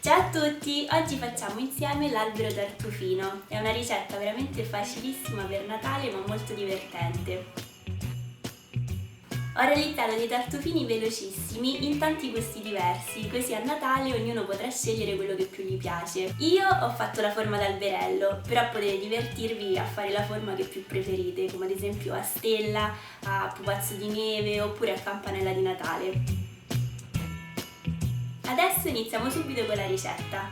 Ciao a tutti! Oggi facciamo insieme l'albero tartufino. È una ricetta veramente facilissima per Natale ma molto divertente. Ho realizzato dei tartufini velocissimi in tanti gusti diversi, così a Natale ognuno potrà scegliere quello che più gli piace. Io ho fatto la forma d'alberello, però potete divertirvi a fare la forma che più preferite, come ad esempio a stella, a pupazzo di neve oppure a campanella di Natale. Adesso iniziamo subito con la ricetta.